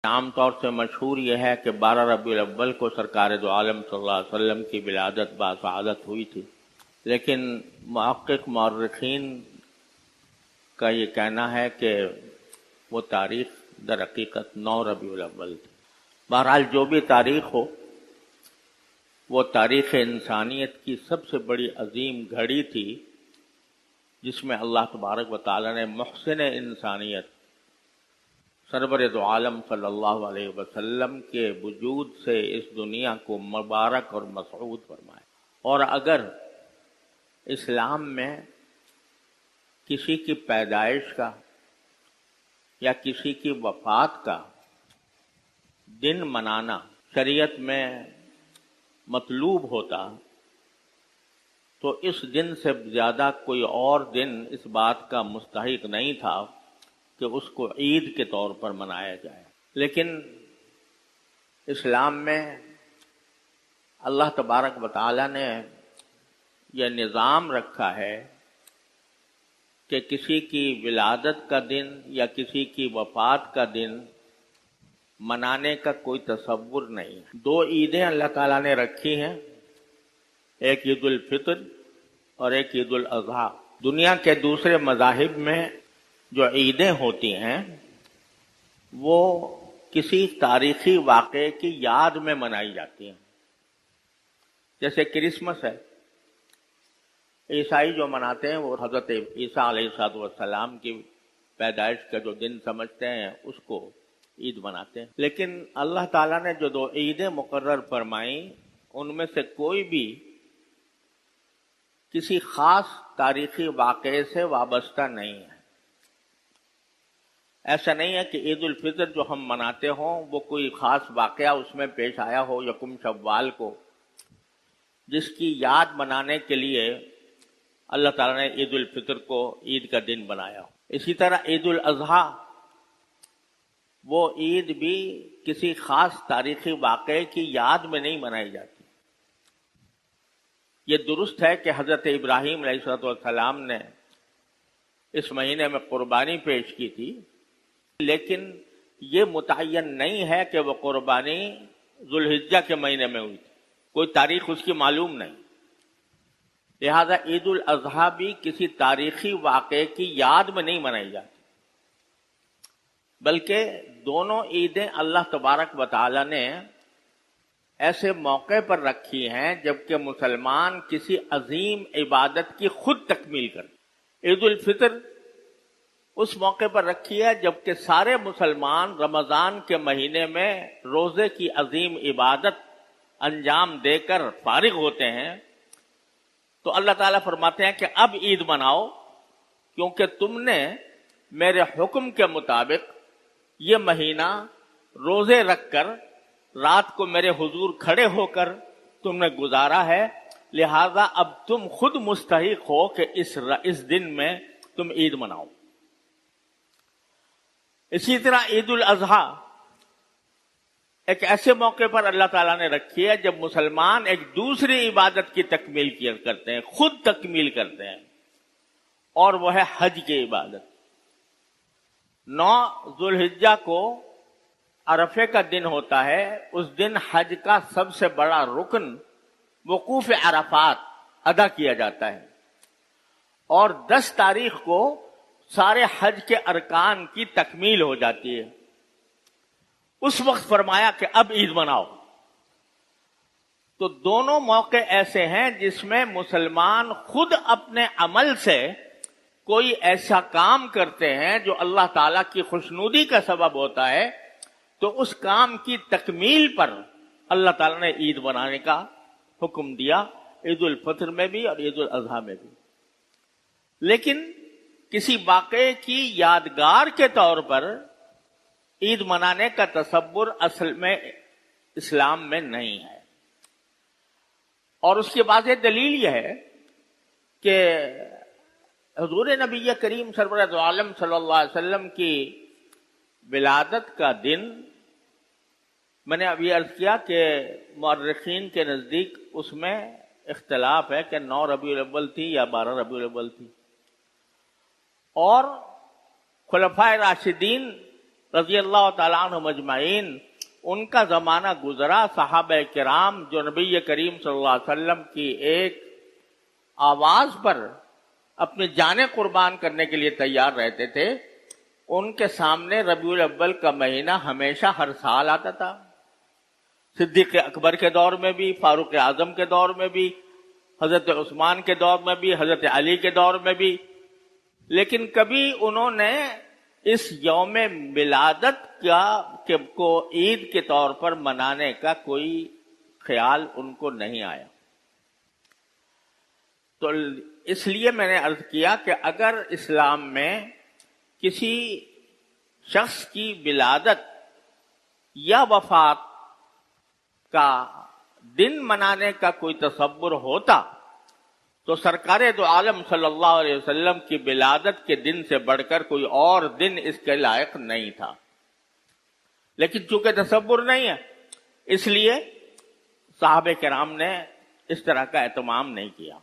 عام طور سے مشہور یہ ہے کہ 12 ربیع الاول کو سرکار دو عالم صلی اللہ علیہ وسلم کی ولادت باسعادت ہوئی تھی، لیکن محقق مورخین کا یہ کہنا ہے کہ وہ تاریخ در حقیقت 9 ربیع الاول تھی۔ بہرحال جو بھی تاریخ ہو، وہ تاریخ انسانیت کی سب سے بڑی عظیم گھڑی تھی، جس میں اللہ تبارک و تعالی نے محسن انسانیت سرور دو عالم صلی اللہ علیہ وسلم کے وجود سے اس دنیا کو مبارک اور مسعود فرمایا۔ اور اگر اسلام میں کسی کی پیدائش کا یا کسی کی وفات کا دن منانا شریعت میں مطلوب ہوتا تو اس دن سے زیادہ کوئی اور دن اس بات کا مستحق نہیں تھا کہ اس کو عید کے طور پر منایا جائے۔ لیکن اسلام میں اللہ تبارک و تعالی نے یہ نظام رکھا ہے کہ کسی کی ولادت کا دن یا کسی کی وفات کا دن منانے کا کوئی تصور نہیں ہے۔ 2 عیدیں اللہ تعالیٰ نے رکھی ہیں، ایک عید الفطر اور ایک عید الاضحیٰ۔ دنیا کے دوسرے مذاہب میں جو عیدیں ہوتی ہیں وہ کسی تاریخی واقعے کی یاد میں منائی جاتی ہیں، جیسے کرسمس ہے۔ عیسائی جو مناتے ہیں وہ حضرت عیسیٰ علیہ السلام کی پیدائش کا جو دن سمجھتے ہیں اس کو عید مناتے ہیں۔ لیکن اللہ تعالیٰ نے جو 2 عیدیں مقرر فرمائیں ان میں سے کوئی بھی کسی خاص تاریخی واقعے سے وابستہ نہیں ہے۔ ایسا نہیں ہے کہ عید الفطر جو ہم مناتے ہوں وہ کوئی خاص واقعہ اس میں پیش آیا ہو یکم شوال کو، جس کی یاد منانے کے لیے اللہ تعالیٰ نے عید الفطر کو عید کا دن بنایا ہو۔ اسی طرح عید الاضحیٰ، وہ عید بھی کسی خاص تاریخی واقعے کی یاد میں نہیں منائی جاتی۔ یہ درست ہے کہ حضرت ابراہیم علیہ السلام نے اس مہینے میں قربانی پیش کی تھی، لیکن یہ متعین نہیں ہے کہ وہ قربانی ذوالحجہ کے مہینے میں ہوئی تھی، کوئی تاریخ اس کی معلوم نہیں۔ لہذا عید الاضحیٰ بھی کسی تاریخی واقعے کی یاد میں نہیں منائی جاتی، بلکہ دونوں عیدیں اللہ تبارک و تعالی نے ایسے موقع پر رکھی ہیں جبکہ مسلمان کسی عظیم عبادت کی خود تکمیل کرتے۔ عید الفطر اس موقع پر رکھی ہے جبکہ سارے مسلمان رمضان کے مہینے میں روزے کی عظیم عبادت انجام دے کر فارغ ہوتے ہیں، تو اللہ تعالیٰ فرماتے ہیں کہ اب عید مناؤ، کیونکہ تم نے میرے حکم کے مطابق یہ مہینہ روزے رکھ کر رات کو میرے حضور کھڑے ہو کر تم نے گزارا ہے، لہذا اب تم خود مستحق ہو کہ اس دن میں تم عید مناؤ۔ اسی طرح عید الاضحیٰ ایک ایسے موقع پر اللہ تعالیٰ نے رکھی ہے جب مسلمان ایک دوسری عبادت کی تکمیل کیا کرتے ہیں، خود تکمیل کرتے ہیں، اور وہ ہے حج کی عبادت۔ 9 ذوالحجہ کو عرفے کا دن ہوتا ہے، اس دن حج کا سب سے بڑا رکن وقوف عرفات ادا کیا جاتا ہے، اور 10 تاریخ کو سارے حج کے ارکان کی تکمیل ہو جاتی ہے۔ اس وقت فرمایا کہ اب عید مناؤ۔ تو دونوں موقع ایسے ہیں جس میں مسلمان خود اپنے عمل سے کوئی ایسا کام کرتے ہیں جو اللہ تعالیٰ کی خوشنودی کا سبب ہوتا ہے، تو اس کام کی تکمیل پر اللہ تعالیٰ نے عید منانے کا حکم دیا، عید الفطر میں بھی اور عید الاضحیٰ میں بھی۔ لیکن کسی واقعے کی یادگار کے طور پر عید منانے کا تصور اصل میں اسلام میں نہیں ہے، اور اس کی واضح دلیل یہ ہے کہ حضور نبی کریم سرور دو عالم صلی اللہ علیہ وسلم کی ولادت کا دن، میں نے ابھی عرض کیا کہ مورخین کے نزدیک اس میں اختلاف ہے کہ 9 ربیع الاول تھی یا 12 ربیع الاول تھی، اور خلفائے راشدین رضی اللہ تعالیٰ عنہ مجمعین، ان کا زمانہ گزرا، صحابہ کرام جو نبی کریم صلی اللہ علیہ وسلم کی ایک آواز پر اپنی جانیں قربان کرنے کے لیے تیار رہتے تھے، ان کے سامنے ربیع الاول کا مہینہ ہمیشہ ہر سال آتا تھا، صدیق اکبر کے دور میں بھی، فاروق اعظم کے دور میں بھی، حضرت عثمان کے دور میں بھی، حضرت علی کے دور میں بھی، لیکن کبھی انہوں نے اس یوم ولادت کو عید کے طور پر منانے کا کوئی خیال ان کو نہیں آیا۔ تو اس لیے میں نے عرض کیا کہ اگر اسلام میں کسی شخص کی ولادت یا وفات کا دن منانے کا کوئی تصور ہوتا تو سرکار دو عالم صلی اللہ علیہ وسلم کی ولادت کے دن سے بڑھ کر کوئی اور دن اس کے لائق نہیں تھا، لیکن چونکہ تصور نہیں ہے اس لیے صحابہ کرام نے اس طرح کا اہتمام نہیں کیا۔